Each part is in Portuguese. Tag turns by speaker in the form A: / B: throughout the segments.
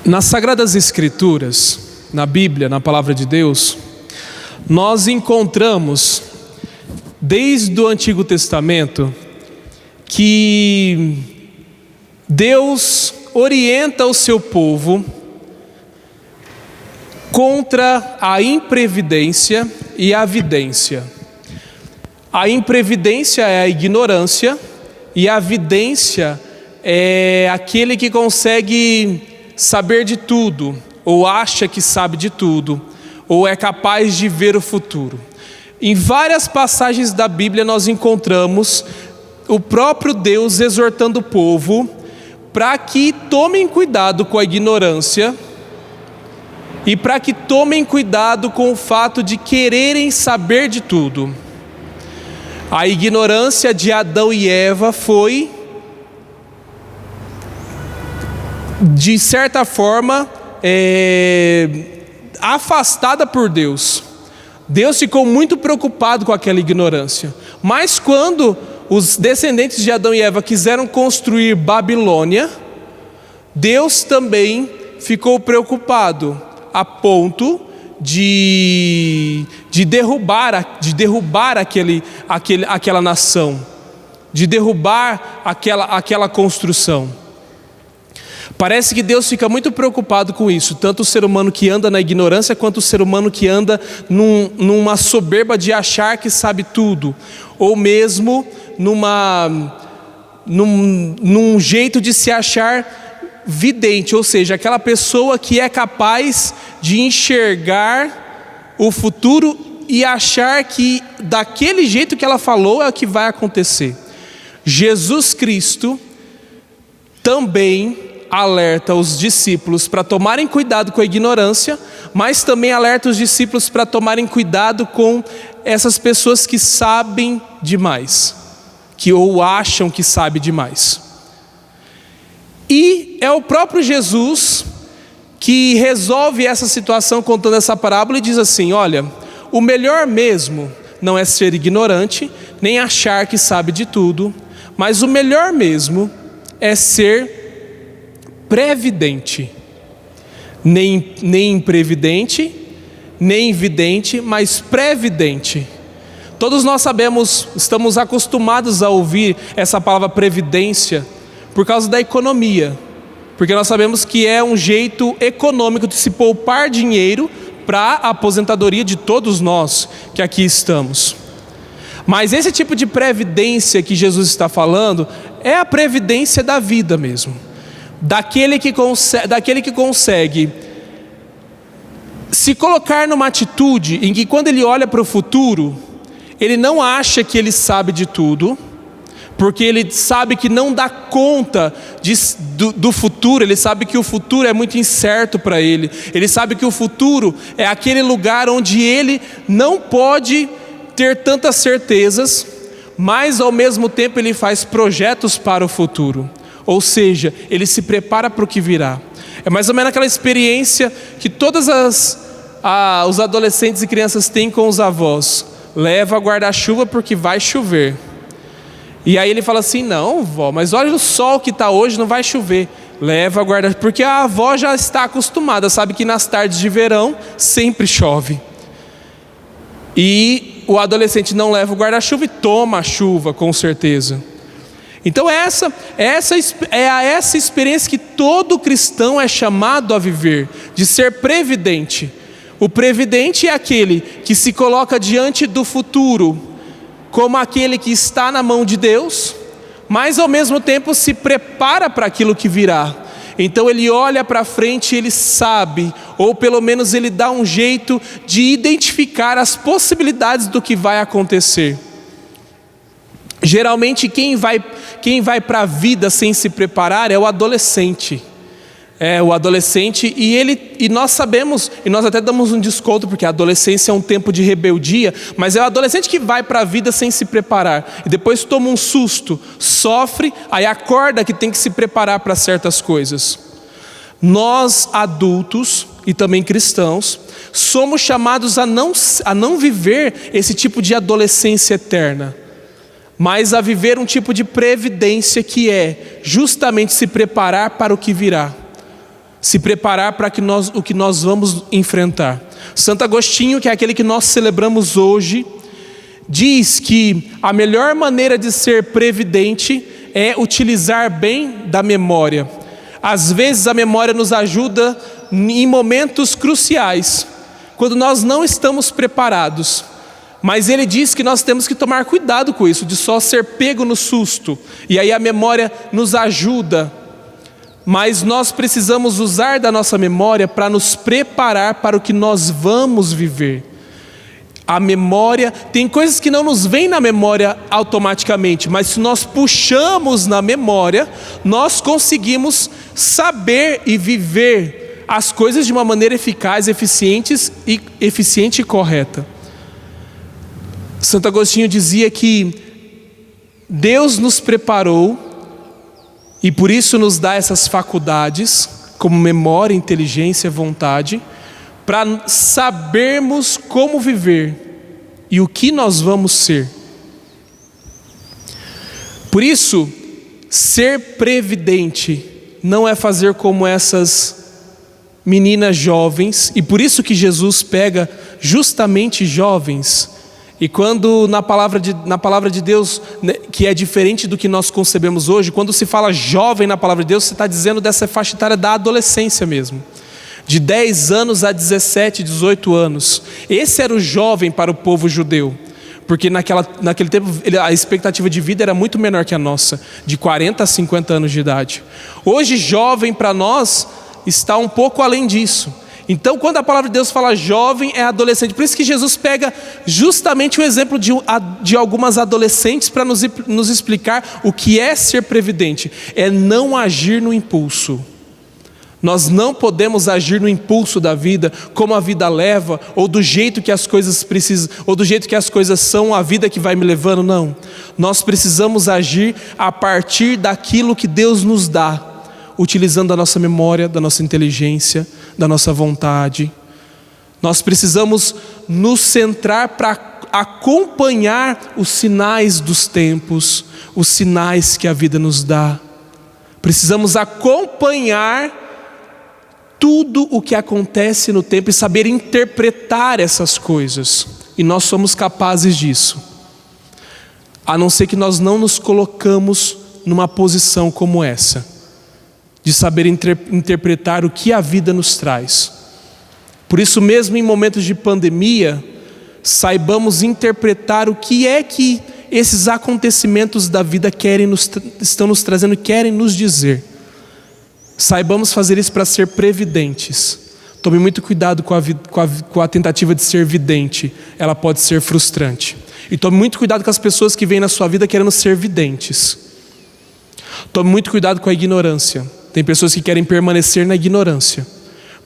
A: Nas Sagradas Escrituras, na Bíblia, na Palavra de Deus, nós encontramos, desde o Antigo Testamento, que Deus orienta o seu povo contra a imprevidência e a vidência. A imprevidência é a ignorância e a vidência é aquele que consegue saber de tudo, ou acha que sabe de tudo, ou é capaz de ver o futuro. Em várias passagens da Bíblia nós encontramos o próprio Deus exortando o povo para que tomem cuidado com a ignorância e para que tomem cuidado com o fato de quererem saber de tudo. A ignorância de Adão e Eva foi, de certa forma, afastada por Deus. Deus ficou muito preocupado com aquela ignorância. Mas quando os descendentes de Adão e Eva quiseram construir Babilônia, Deus também ficou preocupado, a ponto de derrubar aquela nação, de derrubar aquela construção. Parece que Deus fica muito preocupado com isso, tanto o ser humano que anda na ignorância, quanto o ser humano que anda numa soberba de achar que sabe tudo, ou mesmo num jeito de se achar vidente, ou seja, aquela pessoa que é capaz de enxergar o futuro e achar que daquele jeito que ela falou é o que vai acontecer. Jesus Cristo também alerta os discípulos para tomarem cuidado com a ignorância, mas também alerta os discípulos para tomarem cuidado com essas pessoas que sabem demais, ou acham que sabem demais. E é o próprio Jesus que resolve essa situação contando essa parábola e diz assim: olha, o melhor mesmo não é ser ignorante, nem achar que sabe de tudo, mas o melhor mesmo é ser previdente. Nem imprevidente, nem invidente, mas previdente. Todos nós sabemos, estamos acostumados a ouvir essa palavra previdência por causa da economia, porque nós sabemos que é um jeito econômico de se poupar dinheiro para a aposentadoria de todos nós que aqui estamos. Mas esse tipo de previdência que Jesus está falando é a previdência da vida mesmo, daquele que consegue se colocar numa atitude em que, quando ele olha para o futuro, ele não acha que ele sabe de tudo, porque ele sabe que não dá conta do futuro. Ele sabe que o futuro é muito incerto para ele. Ele sabe que o futuro é aquele lugar onde ele não pode ter tantas certezas, mas ao mesmo tempo ele faz projetos para o futuro. Ou seja, ele se prepara para o que virá. É mais ou menos aquela experiência que todos os adolescentes e crianças têm com os avós: leva guarda-chuva porque vai chover. E aí ele fala assim: não, vó, mas olha o sol que está hoje, não vai chover. Leva guarda-chuva, porque a avó já está acostumada, sabe que nas tardes de verão sempre chove. E o adolescente não leva o guarda-chuva e toma a chuva, com certeza. Então essa experiência que todo cristão é chamado a viver, de ser previdente. O previdente é aquele que se coloca diante do futuro como aquele que está na mão de Deus, mas ao mesmo tempo se prepara para aquilo que virá. Então ele olha para frente e ele sabe, ou pelo menos ele dá um jeito de identificar as possibilidades do que vai acontecer. Geralmente quem vai para a vida sem se preparar é o adolescente. E nós sabemos, e nós até damos um desconto, porque a adolescência é um tempo de rebeldia, mas é o adolescente que vai para a vida sem se preparar, e depois toma um susto, sofre, aí acorda que tem que se preparar para certas coisas. Nós, adultos e também cristãos, somos chamados a não viver esse tipo de adolescência eterna, mas a viver um tipo de previdência, que é justamente se preparar para o que virá. se preparar para o que nós vamos enfrentar. Santo Agostinho, que é aquele que nós celebramos hoje, diz que a melhor maneira de ser previdente é utilizar bem da memória. Às vezes a memória nos ajuda em momentos cruciais, quando nós não estamos preparados. Mas ele diz que nós temos que tomar cuidado com isso, de só ser pego no susto. E aí a memória nos ajuda. Mas nós precisamos usar da nossa memória para nos preparar para o que nós vamos viver. A memória, tem coisas que não nos vêm na memória automaticamente, mas se nós puxamos na memória, nós conseguimos saber e viver as coisas de uma maneira eficaz, eficiente e correta. Santo Agostinho dizia que Deus nos preparou e por isso nos dá essas faculdades, como memória, inteligência, vontade, para sabermos como viver e o que nós vamos ser. Por isso, ser previdente não é fazer como essas meninas jovens, e por isso que Jesus pega justamente jovens. E quando na palavra de Deus, né, que é diferente do que nós concebemos hoje, quando se fala jovem na palavra de Deus, você está dizendo dessa faixa etária da adolescência mesmo. De 10 anos a 17, 18 anos. Esse era o jovem para o povo judeu. Porque naquele tempo a expectativa de vida era muito menor que a nossa, de 40 a 50 anos de idade. Hoje jovem para nós está um pouco além disso. Então quando a palavra de Deus fala jovem, é adolescente. Por isso que Jesus pega justamente o exemplo de algumas adolescentes para nos explicar o que é ser previdente. É não agir no impulso. Nós não podemos agir no impulso da vida, como a vida leva, ou do jeito que as coisas precisam, ou do jeito que as coisas são, a vida que vai me levando, não. Nós precisamos agir a partir daquilo que Deus nos dá, utilizando a nossa memória, da nossa inteligência, da nossa vontade. Nós precisamos nos centrar para acompanhar os sinais dos tempos, os sinais que a vida nos dá. Precisamos acompanhar tudo o que acontece no tempo e saber interpretar essas coisas. E nós somos capazes disso. A não ser que nós não nos colocamos numa posição como essa, de saber interpretar o que a vida nos traz. Por isso mesmo em momentos de pandemia, saibamos interpretar o que é que esses acontecimentos da vida estão nos trazendo, querem nos dizer. Saibamos fazer isso para ser previdentes. Tome muito cuidado com a tentativa de ser vidente. Ela pode ser frustrante. E tome muito cuidado com as pessoas que vêm na sua vida querendo ser videntes. Tome muito cuidado com a ignorância. Tem pessoas que querem permanecer na ignorância,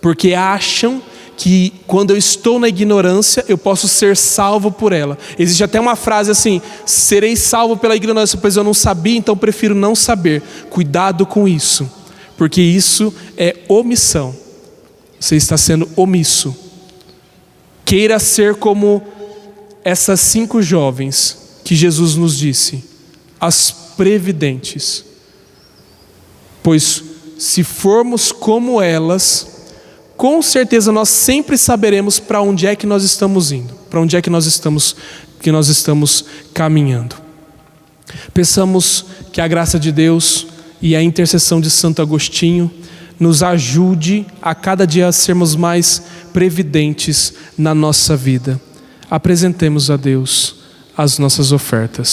A: porque acham que quando eu estou na ignorância, eu posso ser salvo por ela. Existe até uma frase assim: serei salvo pela ignorância, pois eu não sabia, então prefiro não saber. Cuidado com isso. Porque isso é omissão. Você está sendo omisso. Queira ser como essas 5 jovens que Jesus nos disse, as previdentes. Pois se formos como elas, com certeza nós sempre saberemos para onde é que nós estamos indo, para onde é que nós estamos caminhando. Peçamos que a graça de Deus e a intercessão de Santo Agostinho nos ajude a cada dia a sermos mais previdentes na nossa vida. Apresentemos a Deus as nossas ofertas.